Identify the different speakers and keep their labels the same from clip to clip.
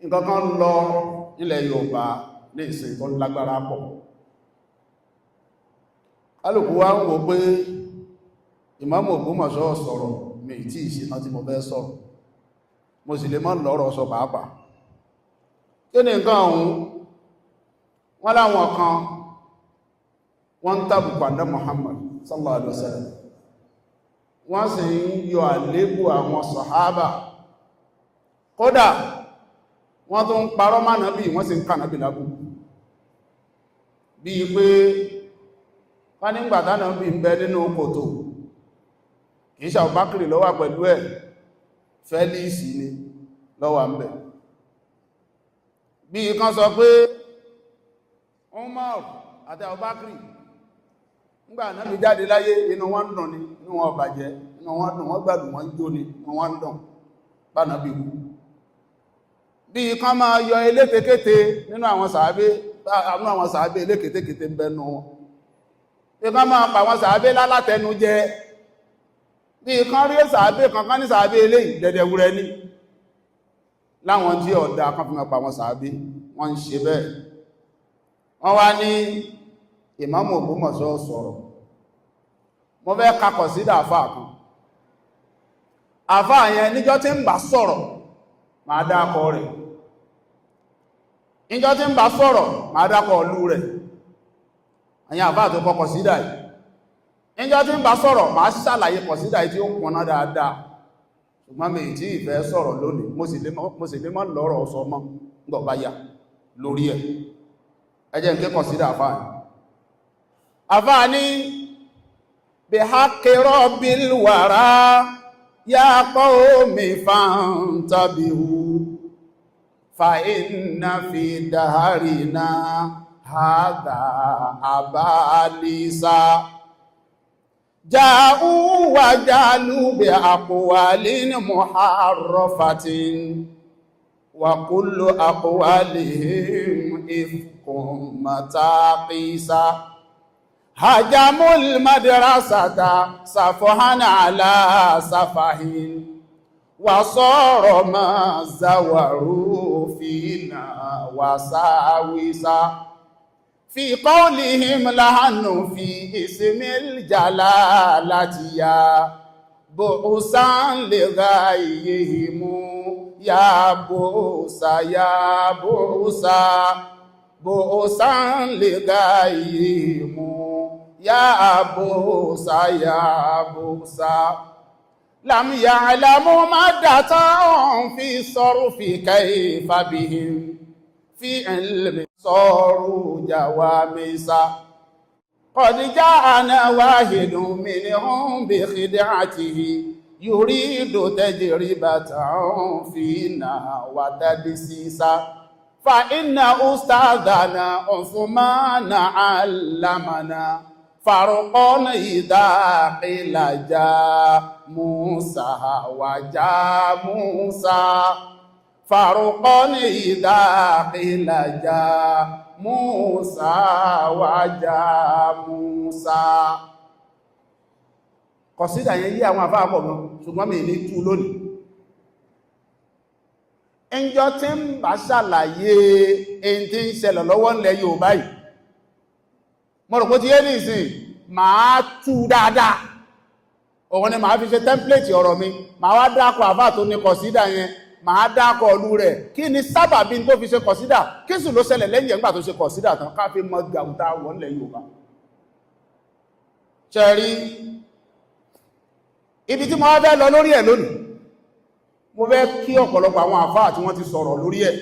Speaker 1: nǹkan kan lọ nílẹ̀ Yorùbá ní ìsìn tó lágbára pọ̀. Kálùkù wá ń wò pé Ìmáàmù Ògbómọ̀ṣọ́ sọ̀rọ̀ mi tí ìṣẹ́ná tí mo fẹ́ sọ̀rọ̀, mo sì lè mọ́ lọ́rọ̀ sọ pàápàá. Kí ni nǹkan ọ̀hún? Wọ́n láwọn kan wọ́n ń tàbùkù ànábì Muhammad sallallahu alaihi wasallam, wọ́n sì ń yọ àlébù àwọn sàhábà, kódà wọ́n tó ń parọ́ mọ́ Ànábì, wọ́n sì ń kà Ànábì lábùkù. Bí i pé wọ́n nígbà tí Ànábì ń bẹ nínú kòtò, kìí ṣe Abubakar ló wà pẹ̀lú ẹ̀, Fẹ́lísì ni ló wà ń bẹ. Bí i kan sọ pé Umar àti Abubakar nígbà Ànábì jáde láyé, inú wọn dùn ni, inú wọn bàjẹ́, inú wọn dùn, wọ́n gbádùn, wọ́n jó ni, inú wọn dùn bá Ànábì kú. Bí i kan máa yọ elékekéte nínú àwọn sàábé eléketékété ń bẹnu wọn, bí i kan máa pa àwọn sàábé lálátẹnu jẹ, bí i kan rí sàábé kankan ní sàábé eléyìí dẹ̀dẹ̀wúrẹ́ ní láwọn tí ọ̀dá kan fi máa pa àwọn sàábé, wọ́n ń ṣe bẹ́ẹ̀. Wọ́n wá ní Ìmáàmù Ògbómọ̀ṣọ́ sọ̀rọ̀, mo fẹ́ kakọ̀ sí àfáà kan, àfáà yẹn níjọ́ tí ń bá sọ̀rọ̀ máa dákọ̀ rẹ̀, níjọ́ tí ń bá sọ̀rọ̀ máa dákọ̀ ọlú rẹ̀, àyìn àfáà tó kọ kọ̀sídà yìí, níjọ́ tí ń bá sọ̀rọ̀ máa ṣàlàyé kọ̀sídà yìí tí ó pọ̀nà dáadáa, ṣùgbọ́n mi tí ìfẹ́ sọ̀rọ̀ lónìí, mo sì lè mọ́ lọ́rọ̀ sọ mọ́ ńgbọ̀ bá yá lórí ẹ̀. Ẹ jẹ́ n ké kọ̀sídà àfáà yìí. Àfáà ní bihaqqi rabbil wara ya qawmi fantabihu fa inna fi daharina hadha abalisa ja'u wa jalu bi aqwalin muharrafatin wa kullu aqwalihim ifkum mataqisa hajamul madrasata safahan ala safahin wa sara ma zawaru fina wasawisa fi qawlihim lahanu fi ismil jalalati ya bu'usan li ghayrihim ya bu'usa ya bu'usa bu'usan li ghayrihim ya bu'usa ya bu'usa lam ya'lamu maddatan fi sarfi kayfa bihim fi ilmi saru jawamisa qad ja'ana wahidun minhum bi khid'atihi yuridu tajribatan fina wa tadsisa fa inna ustadhana Uthmana 'allamana farqan idha qila ja Musa wa ja Musa farqan idha qila ja Musa wa ja Musa. Kọ̀sídà yẹn yí àwọn àfáà pọ̀ gan, ṣùgbọ́n mi ní tú lónìí. Ẹnjọ́ tí ń bá ṣàlàyé èyí tí ń ṣẹlẹ̀ lọ́wọ́ ńlẹ̀ Yorùbá yìí, mo rò pé ti yé ní ìsìn máa tú dáadáa, òun ni máa fi ṣe tẹ́ḿpléètì ọ̀rọ̀ mi, máa wá dákọ̀ àfáà tó ní kọ̀sídà yẹn, máa dákọ̀ ọlú rẹ̀, kí ni sábàbí tó fi ṣe kọ̀sídà, kí sì ló ṣẹlẹ̀ lẹ́yìn ẹgbà tó ṣe kọ̀sídà tán, ká fi mọ gàùtà wọ́n ńlẹ̀ Yorùbá. Ṣẹ̀rí ibi tí mo wá fẹ́ lọ lórí ẹ̀ lónìí, mo fẹ́ kí ọ̀pọ̀lọpọ̀ àwọn àfáà tí wọ́n ti sọ̀rọ̀ lórí ẹ̀.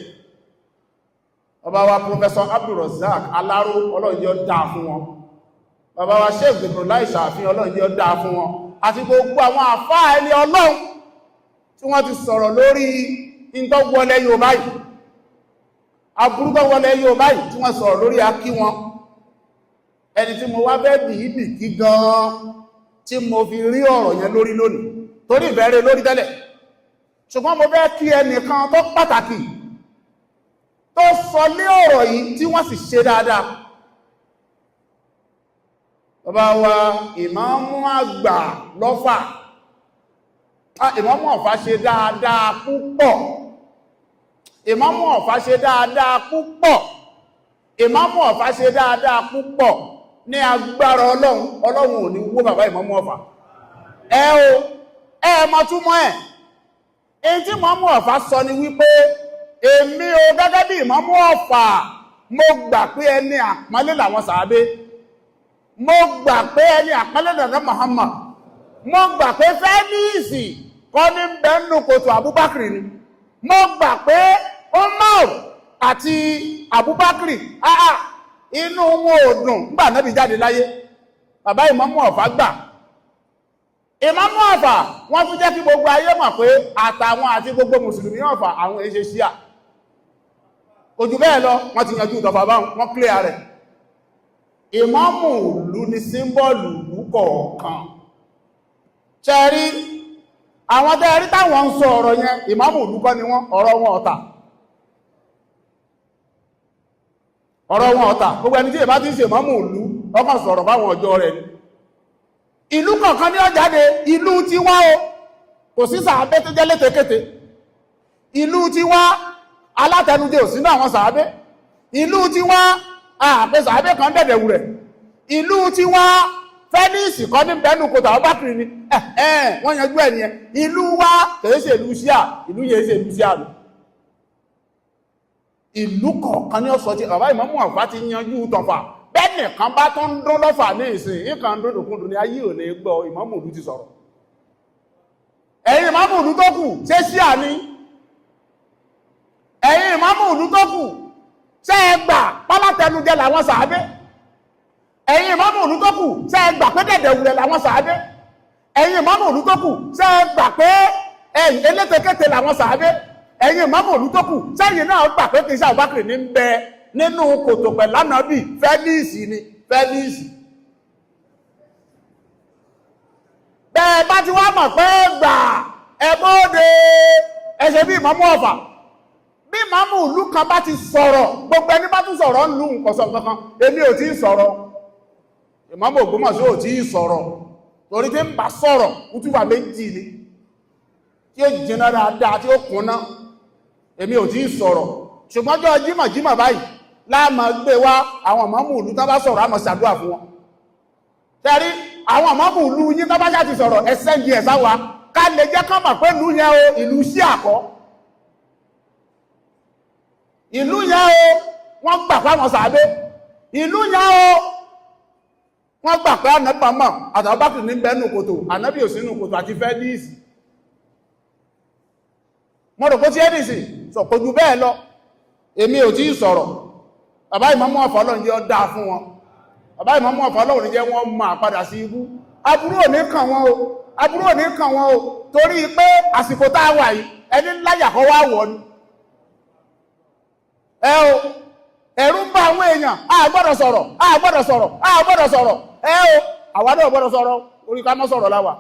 Speaker 1: Bàbá wa Professor Abdulrazak Aláró, Ọlọ́run jẹ́ ó dáa fún wọn. Bàbá wa Sheikh Ibrahim Ṣàfihàn, Ọlọ́run jẹ́ ó dáa fún wọn. Àti gbogbo àwọn àfáà ẹni Ọlọ́run tí wọ́n ti sọ̀rọ̀ lórí ìntọ́wọlé Yorùbá yìí, aburúkọ́wọlé Yorùbá yìí, tí wọ́n sọ̀rọ̀ lórí akí wọn. Ẹni tí mo wá fẹ́ bìí kí gan-an tí mo fi rí ọ̀rọ̀ yẹn lórí lónìí, torí ìbẹ̀rẹ̀ lórí tẹ́lẹ̀, ṣùgbọ́n mo fẹ́ kí ẹnìkan tó pàtàkì tó sọ lé ọ̀rọ̀ yìí tí wọ́n sì ṣe dáadáa. Bàbá wa ìmáàmù àgbà lọ́fà, ìmáàmù Ọ̀fà ṣe dáadáa púpọ̀. Ìmámù Ọ̀fà ṣe dáadáa púpọ̀, Ìmámù Ọ̀fà ṣe dáadáa púpọ̀ ní agbára Ọlọ́run ò ní wó bàbá Ìmámù Ọ̀fà. Mọ̀ túmọ̀ ẹ̀. Èyí tí Ìmámù Ọ̀fà sọ ni wípé èmi o gẹ́gẹ́ bí Ìmámù Ọ̀fà mo gbà pé ẹni àpọ́nlé làwọn sàábé, mo gbà pé ẹni àpọ́nlé làwọn Muhammad, mo gbà pé Fẹ́líìsì kọ́ ní bẹ́ẹ̀nù kòtò Abubakar ni, mo gbà pé Umar àti Abubakar inú wọn ò dùn nígbà Nábì jáde láyé. Bàbá Ìmámù Ọ̀fà gbà. Ìmámù Ọ̀fà wọ́n tún jẹ́ kí gbogbo ayé mọ̀ pé àtàwọn àti gbogbo mùsùlùmí Ọ̀fà àwọn èṣe ṣíà. Ojú bẹ́ẹ̀ lọ wọ́n ti yanjú ìtọ̀fà báwọn, wọ́n clear rẹ̀. Ìmámù ìlú ni símbọ́ọ̀lù ìlú kọ̀ọ̀kan. Ṣẹ́rí àwọn tẹ́rí táwọn ń sọ ọ̀rọ̀ yẹn, ìmámù ìlú kọ́ ni wọ́n, ọ̀rọ̀ wọn ọ̀tà. Ọ̀rọ̀ wọn ọ̀tà. Gbogbo ẹni tí ìbá ti ń ṣe ìmámù ìlú ọkàn sọ̀rọ̀ fáwọn ọjọ́ rẹ̀ ni. Ìlú kọ̀ọ̀kan ní ó jáde, ìlú ti wá o, kò sí sàábé tó jẹ́ létekéte. Ìlú ti wá alátẹnujẹ ò sínú àwọn sàábé. Ìlú ti wá àpẹ sàábé kan dẹ̀dẹ̀wù rẹ̀. Ìlú ti wá Fẹ́líìsì kan ní bẹ́ẹ̀nù kòtò Abubakar ni. Wọ́n yanjú ẹ̀ nìyẹn. Ìlú wá kìí ṣe ìlú Ṣíà, ìlú yẹn ṣe ìlú Ṣíà lò. Ìlú kọ̀ọ̀kan ní ọ̀sọ̀ tí bàbá Ìmámù Ọ̀fà ti yanjú tọ̀fà. Bẹ́ẹ̀ni kan bá tó ń dún lọ́fà ní ìsìn, ìkan dúndùnkúndùn ní ayé ò ní gbọ́. Ìmámù ìlú ti sọ̀rọ̀. Ẹ̀yin ìmámù ìlú tó kù ṣé Ṣíà ni? Ẹ̀yin ìmámù ìlú tó kù ṣé ẹ gbà pálátẹnujẹ làwọn sàábé? Ẹ̀yin ìmámù ìlú tó kù ṣé ẹ gbà pé dẹ̀dẹ̀wùrẹ̀ làwọn sàábé? Ẹ̀yin ìmámù ìlú tó kù ṣé ẹ gbà pé elétekéte làwọn sàábé? Ẹ̀yin ìmámù ìlú tó kù sẹ́yìn náà gbà pé kì í ṣe Abubakar ní ń bẹ nínú kòtò pẹ̀lú Ànábì, Fẹ́líìsì ni, Fẹ́líìsì. Bẹ́ẹ̀ bá ti wá mọ̀ pé gbà ẹ̀bọ́dé ẹ̀ṣẹ̀ bí Ìmámù Ọ̀fà. Bí ìmámù ìlú kan bá ti sọ̀rọ̀, gbogbo ẹni bá tún sọ̀rọ̀ ń lú nǹkan sọ kankan, èmi ò tí ì sọ̀rọ̀. Ìmámù Ògbómọ̀ṣọ́ ò tí ì sọ̀rọ̀, torí tí ń bá sọ̀rọ̀ kútúbà méjì ni, tí ó jìnà dáadáa, tí ó kúnná. Èmi ò tí ì sọ̀rọ̀. Ṣùgbọ́n jọ jímọ̀ báyìí láàmà gbé wá àwọn ìmámù ìlú tó bá sọ̀rọ̀ àmọ̀ ṣàdúrà fún wọn. Tẹ́rí àwọn ìmámù ìlú yín tó bá ṣáà ti sọ̀rọ̀ ẹsẹ́ ń di ẹ̀sá wa ká lè jẹ́ kán mọ̀ pé ìlú yẹn o ìlú sí àkọ́. Ìlú yẹn o wọ́n gbà pé àwọn sàábé. Ìlú yẹn o wọ́n gbà pé Ànábì Muhammad àti Abubakar ní bẹ́ẹ̀nù kòtò, Ànábì ò sínú kòtò àti Fẹ́líìsì. Mo rò kó tí ẹ́dìsì sọ kò jù bẹ́ẹ̀ lọ. Èmi ò tí ì sọ̀rọ̀. Bàbá Ìmámù Ọ̀fà Ọlọ́run jẹ́ ó dáa fún wọn. Bàbá Ìmámù Ọ̀fà Ọlọ́run jẹ́ wọ́n máa padà sí ibú. Aburú ò ní kàn wọ́n o. Aburú ò ní kàn wọ́n o. Torí pé àsìkò tá a wà yìí, ẹni láyà kọ́ wá wọ̀ ni. Ẹ̀rù ń bá àwọn èèyàn, a gbọ́dọ̀ sọ̀rọ̀, a gbọ́dọ̀ sọ̀rọ̀, a gbọ́dọ̀ sọ̀rọ̀. Àwa náà gbọ́dọ̀ sọ̀rọ̀, orí ká má sọ̀rọ̀ láwà.